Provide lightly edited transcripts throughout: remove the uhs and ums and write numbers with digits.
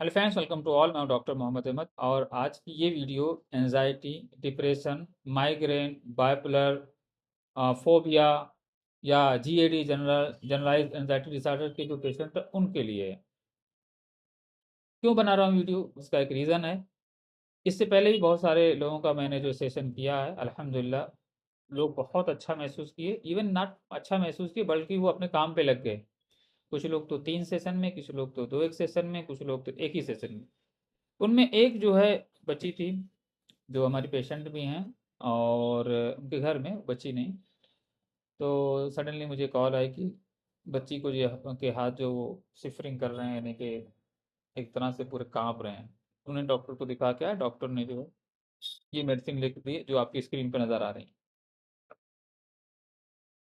Hello friends, welcome to all. मैं doctor Mohammad Ahmad और आज की ये video anxiety, depression, migraine, bipolar, phobia या जीएडी जनरलाइज एंजाइटी डिसऑर्डर के जो पेशेंट हैं उनके लिए है। क्यों बना रहा हूँ वीडियो, उसका एक रीज़न है। इससे पहले भी बहुत सारे लोगों का मैंने जो सेशन किया है, अल्हम्दुलिल्लाह लोग बहुत अच्छा महसूस किए। इवन नॉट अच्छा महसूस किए बल्कि वो अपने काम पे लग गए। कुछ लोग तो 3 सेशन में, कुछ लोग तो 2 एक सेशन में, कुछ लोग तो एक ही सेशन में। उनमें एक जो है बच्ची थी, जो हमारी पेशेंट भी हैं और उनके घर में बच्ची नहीं। तो सडनली मुझे कॉल आई कि बच्ची को जो के हाथ जो सिफरिंग कर रहे हैं, यानी कि एक तरह से पूरे कांप रहे हैं। उन्होंने डॉक्टर को दिखा के आया, डॉक्टर ने जो है ये मेडिसिन लिख दी जो आपकी स्क्रीन पर नज़र आ रही है।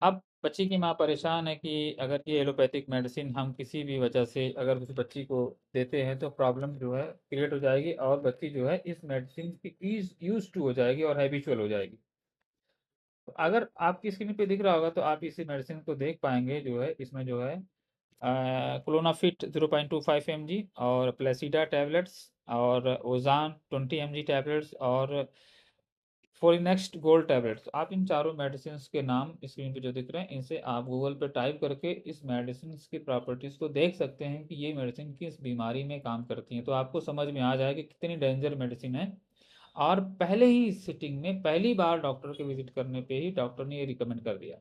अब बच्ची की माँ परेशान है कि अगर ये एलोपैथिक मेडिसिन हम किसी भी वजह से अगर उस बच्ची को देते हैं तो प्रॉब्लम जो है क्रिएट हो जाएगी और बच्ची जो है इस मेडिसिन की यूज टू हो जाएगी और हैबिचुअल हो जाएगी। तो अगर आपकी स्क्रीन पे दिख रहा होगा तो आप इसी मेडिसिन को देख पाएंगे। जो है इसमें जो है क्लोनाफिट 0.25 mg और प्लेसिडा टैबलेट्स और ओजान 20 mg टैबलेट्स और फोरिनेक्स्ट गोल्ड टैबलेट्स। आप इन चारों मेडिसिन के नाम स्क्रीन पे जो दिख रहे हैं, इनसे आप गूगल पे टाइप करके इस मेडिसिन की प्रॉपर्टीज़ को देख सकते हैं कि ये मेडिसिन किस बीमारी में काम करती हैं। तो आपको समझ में आ जाएगा कि कितनी डेंजर मेडिसिन है। और पहले ही सिटिंग में, पहली बार डॉक्टर के विजिट करने पे ही डॉक्टर ने ये रिकमेंड कर दिया।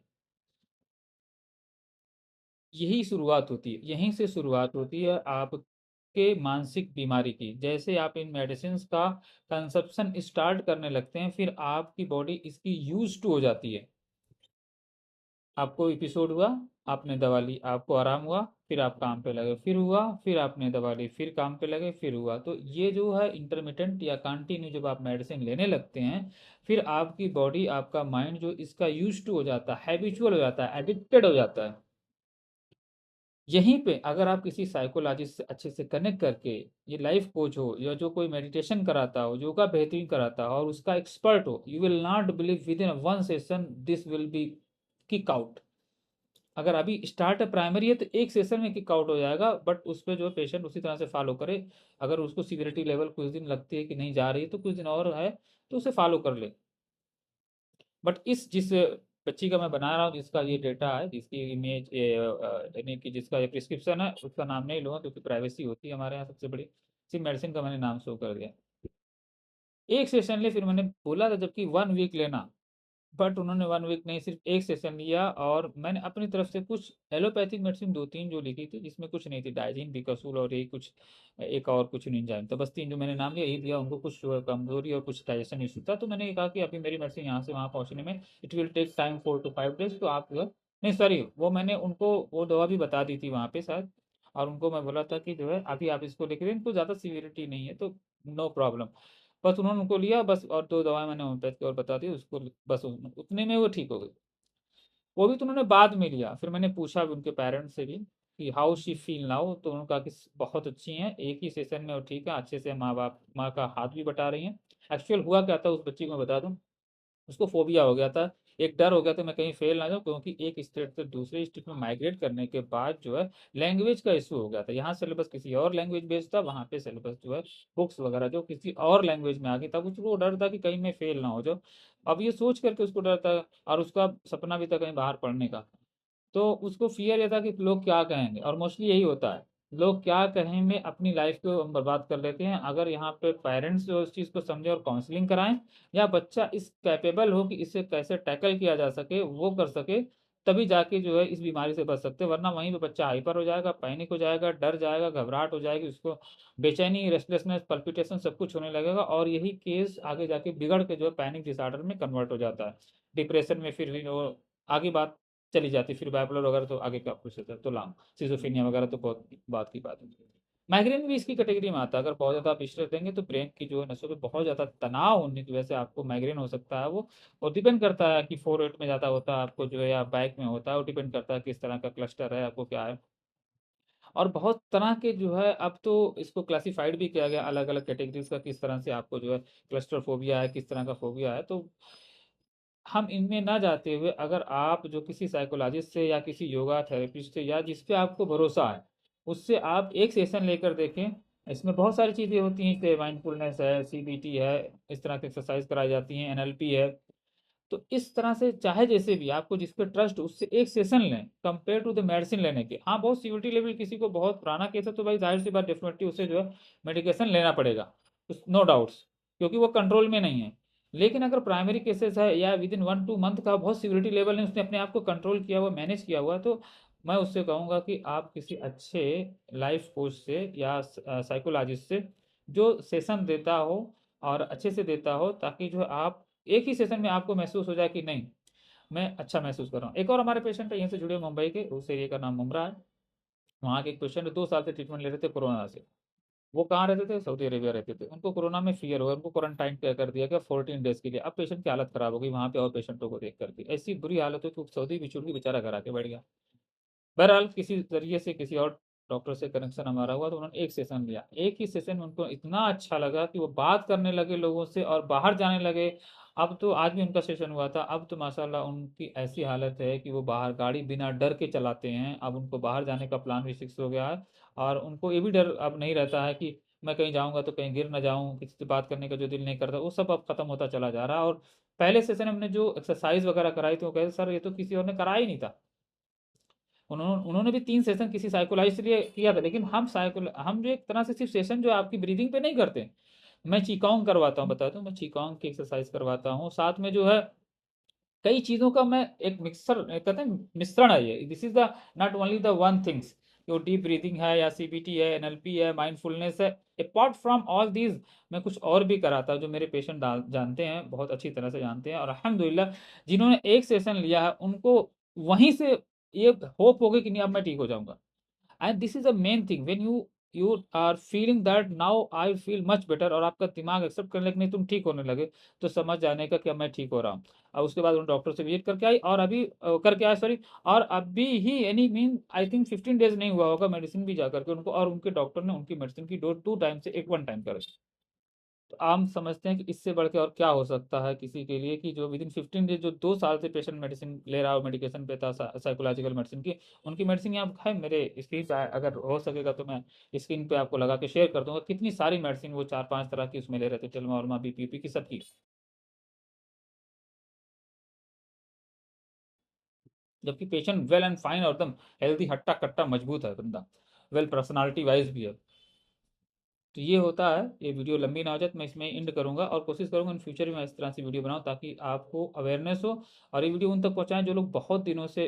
यही शुरुआत होती है, यहीं से शुरुआत होती है आपके मानसिक बीमारी की। जैसे आप इन मेडिसिन का कंजप्शन स्टार्ट करने लगते हैं, फिर आपकी बॉडी इसकी यूज टू हो जाती है। आपको एपिसोड हुआ, आपने दवा ली, आपको आराम हुआ, फिर आप काम पे लगे, फिर हुआ, फिर आपने दवा ली, फिर काम पे लगे, फिर हुआ। तो ये जो है इंटरमिटेंट या कंटिन्यू जब आप मेडिसिन लेने लगते हैं, फिर आपकी बॉडी, आपका माइंड जो इसका यूज टू हो जाता है, हैबिचुअल हो जाता है, एडिक्टेड हो जाता है। यहीं पे अगर आप किसी साइकोलॉजिस्ट से अच्छे से कनेक्ट करके, ये लाइफ कोच हो या जो कोई मेडिटेशन कराता हो, योगा बेहतरीन कराता हो और उसका एक्सपर्ट हो, you will not believe with in one session this will be kick out. अगर अभी स्टार्ट है, प्राइमरी है, तो एक सेशन में किक आउट हो जाएगा। बट उस पर जो पेशेंट उसी तरह से फॉलो करे, अगर उसको सीवियरिटी लेवल कुछ दिन लगती है कि नहीं जा रही है तो कुछ दिन और है तो उसे फॉलो कर ले। बट इस जिस बच्ची का मैं बना रहा हूँ, जिसका ये डेटा है, जिसकी इमेज यानी कि जिसका ये प्रिस्क्रिप्शन है, उसका नाम नहीं लूँगा क्योंकि प्राइवेसी होती है हमारे यहाँ सबसे बड़ी। सिर्फ मेडिसिन का मैंने नाम शो कर दिया। एक सेशन ले, फिर मैंने बोला था जबकि 1 वीक लेना, बट उन्होंने 1 वीक नहीं, सिर्फ एक सेशन लिया। और मैंने अपनी तरफ से कुछ एलोपैथिक मेडिसिन दो तीन जो लिखी थी, जिसमें कुछ नहीं थी, डाइजीन, बिकासूल और ये कुछ एक और कुछ निंजाइन, तो बस तीन जो मैंने नाम लिया यही दिया। उनको कुछ जो है कमजोरी और कुछ डाइजेशन इशू था, तो मैंने कहा कि अभी मेरी मेडिसिन यहाँ से वहाँ पहुँचने में it will take time 4 to 5 days, तो आप जो है, नहीं सॉरी, वो मैंने उनको वो दवा भी बता दी थी वहाँ पे शायद। और उनको मैं बोला था कि जो है अभी आप इसको लिख रहे हैं, इनको ज़्यादा सीवियरिटी नहीं है तो नो प्रॉब्लम। बस उन्होंने उनको लिया बस, और दो दवाएं मैंने होम्योपैथ की और बता दी उसको, बस उतने में वो ठीक हो गई। वो भी तो उन्होंने बाद में लिया। फिर मैंने पूछा भी उनके पेरेंट्स से भी कि हाउ शी फील नाउ, तो उन्होंने कहा कि बहुत अच्छी हैं, एक ही सेशन में वो ठीक है, अच्छे से माँ बाप माँ का हाथ भी बटा रही हैं। एक्चुअल हुआ क्या था उस बच्ची को मैं बता दूं, उसको फोबिया हो गया था। एक डर हो गया था मैं कहीं फेल ना जाऊं, क्योंकि एक स्टेट से दूसरे स्टेट में माइग्रेट करने के बाद जो है लैंग्वेज का इशू हो गया था। यहाँ सिलेबस किसी और लैंग्वेज बेस्ड था, वहाँ पे सिलेबस जो है बुक्स वगैरह जो किसी और लैंग्वेज में आ गई था। उसको डर था कि कहीं मैं फेल ना हो जाऊँ। अब ये सोच करके उसको डर था, और उसका सपना भी था कहीं बाहर पढ़ने का। तो उसको फियर ये था कि लोग क्या कहेंगे, और मोस्टली यही होता है, लोग क्या कहें में अपनी लाइफ को हम बर्बाद कर लेते हैं। अगर यहाँ पे पेरेंट्स जो इस चीज़ को समझे और काउंसलिंग कराएं, या बच्चा इस कैपेबल हो कि इसे कैसे टैकल किया जा सके, वो कर सके, तभी जाके जो है इस बीमारी से बच सकते हैं। वरना वहीं पे बच्चा हाइपर हो जाएगा, पैनिक हो जाएगा, डर जाएगा, घबराहट हो जाएगी, उसको बेचैनी, रेस्टलेसनेस, पल्पिटेशन सब कुछ होने लगेगा, और यही केस आगे जाके बिगड़ के जो है पैनिक डिसऑर्डर में कन्वर्ट हो जाता है, डिप्रेशन में। फिर भी वो आगे बात चली जाती है, फिर बाइपोलर वगैरह तो आगे का कुछ होता है, तो लॉन्ग सिजोफ्रेनिया वगैरह तो बहुत बात की बात है। माइग्रेन भी इसकी कैटेगरी में आता है। अगर बहुत ज़्यादा आप स्ट्रेस देंगे तो ब्रेन की जो है नसों पे बहुत ज़्यादा तनाव होने की वजह से आपको माइग्रेन हो सकता है। वो और डिपेंड करता है कि 4 8 में ज़्यादा होता है आपको जो है, या बाइक में होता है, वो डिपेंड करता है किस तरह का क्लस्टर है, आपको क्या है। और बहुत तरह के जो है, अब तो इसको क्लासिफाइड भी किया गया अलग अलग कैटेगरीज का, किस तरह से आपको जो है क्लस्टर फोबिया है, किस तरह का फोबिया है। तो हम इनमें ना जाते हुए, अगर आप जो किसी साइकोलॉजिस्ट से या किसी योगा थेरेपिस्ट से या जिस पे आपको भरोसा है, उससे आप एक सेशन लेकर देखें। इसमें बहुत सारी चीज़ें होती हैं, जैसे माइंडफुलनेस है, सीबीटी है, इस तरह की एक्सरसाइज कराई जाती हैं, एनएलपी है। तो इस तरह से चाहे जैसे भी आपको जिस पे ट्रस्ट, उससे एक सेशन लें कंपेयर टू द मेडिसिन लेने के। हाँ, बहुत सीवियरिटी लेवल किसी को बहुत पुराना केस है तो भाई जाहिर सी बात डेफिनेटली उसे जो है मेडिकेशन लेना पड़ेगा, नो डाउट्स, क्योंकि वो कंट्रोल में नहीं है। लेकिन अगर प्राइमरी केसेस है या विद इन 1-2 मंथ का बहुत सीवियरिटी लेवल है, उसने अपने आप को कंट्रोल किया हुआ, मैनेज किया हुआ, तो मैं उससे कहूँगा कि आप किसी अच्छे लाइफ कोच से या साइकोलॉजिस्ट से जो सेशन देता हो और अच्छे से देता हो, ताकि जो है आप एक ही सेशन में आपको महसूस हो जाए कि नहीं, मैं अच्छा महसूस कर रहा हूँ। एक और हमारे पेशेंट है यहीं से जुड़े हुए, मुंबई के, उस एरिया का नाम मुमरा है। वहाँ के एक पेशेंट 2 साल से ट्रीटमेंट ले रहे थे कोरोना से। वो कहाँ रहते थे? सऊदी अरेबिया रहते थे। उनको कोरोना में फियर हुआ, उनको क्वारंटाइन कर दिया गया 14 डेज के लिए। अब पेशेंट की हालत खराब हो गई वहाँ पे और पेशेंटों को देख करके, ऐसी बुरी हालत हुई कि सऊदी भी छूट के बेचारा घर आके बैठ गया। बहरहाल किसी ज़रिए से किसी और डॉक्टर से कनेक्शन हमारा हुआ, तो उन्होंने एक सेशन लिया। एक ही सेशन में उनको इतना अच्छा लगा कि वो बात करने लगे लोगों से और बाहर जाने लगे। अब तो आज भी उनका सेशन हुआ था, अब तो माशाल्लाह उनकी ऐसी हालत है कि वो बाहर गाड़ी बिना डर के चलाते हैं। अब उनको बाहर जाने का प्लान भी फिक्स हो गया है, और उनको ये भी डर अब नहीं रहता है कि मैं कहीं जाऊँगा तो कहीं गिर ना जाऊँ, किसी से बात करने का जो दिल नहीं करता, वो सब अब खत्म होता चला जा रहा है। और पहले सेशन में हमने जो एक्सरसाइज वगैरह कराई थी, वो कहते सर ये तो किसी और ने कराया ही नहीं था। उन्होंने उन्होंने भी 3 सेशन किसी साइकोलॉजिस्ट के लिए किया था, लेकिन हम जो एक तरह से सिर्फ सेशन जो है आपकी ब्रीदिंग पे नहीं करते। मैं चीकाओंग करवाता हूँ, बताता हूँ, मैं चीकाओंग की एक्सरसाइज करवाता हूँ, साथ में जो है कई चीज़ों का मैं एक मिक्सर कहते हैं, मिश्रण है ये। This is the not only the one things, जो डीप ब्रीथिंग है या सीबीटी है, एनएलपी है, माइंडफुलनेस है। अपार्ट फ्रॉम ऑल दीज मैं कुछ और भी कराता हूँ जो मेरे पेशेंट जानते हैं, बहुत अच्छी तरह से जानते हैं। और अल्हम्दुलिल्लाह जिन्होंने एक सेशन लिया है उनको वहीं से ये होप हो गई कि नहीं अब मैं ठीक हो जाऊंगा। And this is a main thing, when you are feeling that now I feel much better, और आपका दिमाग एक्सेप्ट करने लगे नहीं तुम ठीक होने लगे, तो समझ जाने का कि अब मैं ठीक हो रहा हूँ। और उसके बाद उन डॉक्टर से विजिट करके आई, और अभी करके आया सॉरी, और अभी ही any mean I think 15 days नहीं हुआ होगा, मेडिसिन भी जा करके उनको, और उनके डॉक्टर ने उनकी मेडिसिन की डोज 2 टाइम से एक 1 टाइम कर। तो आम समझते हैं कि इससे बढ़ के और क्या हो सकता है किसी के लिए, कि जो विद इन 15 डेज, जो 2 साल से पेशेंट मेडिसिन ले रहा हो, मेडिकेशन पे था साइकोलॉजिकल मेडिसिन की, उनकी मेडिसिन यहाँ है मेरे स्क्रीन पे, अगर हो सकेगा तो मैं स्क्रीन पे आपको लगा के शेयर कर दूंगा कितनी सारी मेडिसिन वो 4-5 तरह की उसमें ले रहे थे, टेलमा उलमा बीपीपी की सबकी। जबकि पेशेंट वेल एंड फाइन और एकदम हेल्दी, हट्टा कट्टा मजबूत है बंदा, वेल पर्सनालिटी वाइज भी है। तो ये होता है। ये वीडियो लंबी ना हो जाए तो मैं इसमें एंड करूंगा, और कोशिश करूंगा इन फ्यूचर में मैं इस तरह से वीडियो बनाऊं ताकि आपको अवेयरनेस हो, और ये वीडियो उन तक पहुंचाएं जो लोग बहुत दिनों से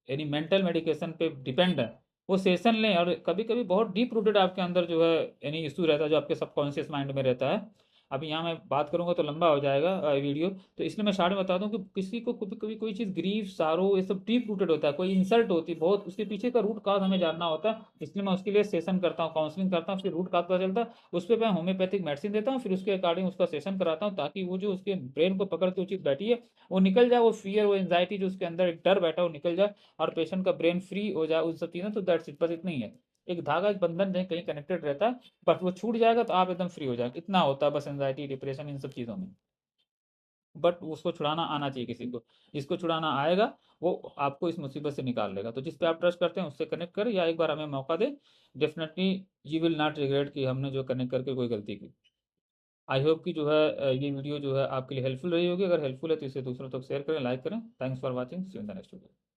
यानी मेंटल मेडिकेशन पे डिपेंड है, वो सेशन लें। और कभी कभी बहुत डीप रूटेड आपके अंदर जो है यानी इशू रहता है, जो आपके सबकॉन्शियस माइंड में रहता है। अभी यहाँ मैं बात करूंगा तो लंबा हो जाएगा वीडियो, तो इसलिए मैं शार्ट में बता दूं कि किसी को कभी कभी कोई चीज़ ग्रीफ सारो ये सब डीप रूटेड होता है, कोई इंसल्ट होती है बहुत, उसके पीछे का रूट काज हमें जानना होता है। इसलिए मैं उसके लिए सेशन करता हूँ, काउंसलिंग करता हूँ, फिर रूट काज पता चलता है, उस पर मैं होम्योपैथिक मेडिसिन देता हूँ, फिर उसके अकॉर्डिंग उसका सेशन कराता हूँ, ताकि वो जो उसके ब्रेन को पकड़ के वो चीज़ बैठी है वो निकल जाए, वो फियर, वो एंजाइटी जो उसके अंदर एक डर बैठा है वो निकल जाए, और पेशेंट का ब्रेन फ्री हो जाए उन सब चीज़ें। तो दैट्स इट, बस इतना ही है। एक धागा, एक बंधन कहीं कहीं कनेक्टेड रहता है, बट वो छूट जाएगा तो आप एकदम फ्री हो जाएगा, इतना होता है बस एंजाइटी, डिप्रेशन, इन सब चीज़ों में। बट उसको छुड़ाना आना चाहिए किसी को, जिसको छुड़ाना आएगा वो आपको इस मुसीबत से निकाल लेगा। तो जिस पे आप ट्रस्ट करते हैं उससे कनेक्ट करें, या एक बार हमें मौका दें, definitely you will not regret कि हमने जो कनेक्ट करके कोई गलती की। आई होप कि जो है ये वीडियो जो है आपके लिए हेल्पफुल रही होगी। अगर हेल्पफुल है तो इसे दूसरों तक शेयर करें, लाइक करें। Thanks for watching, see you in the next video.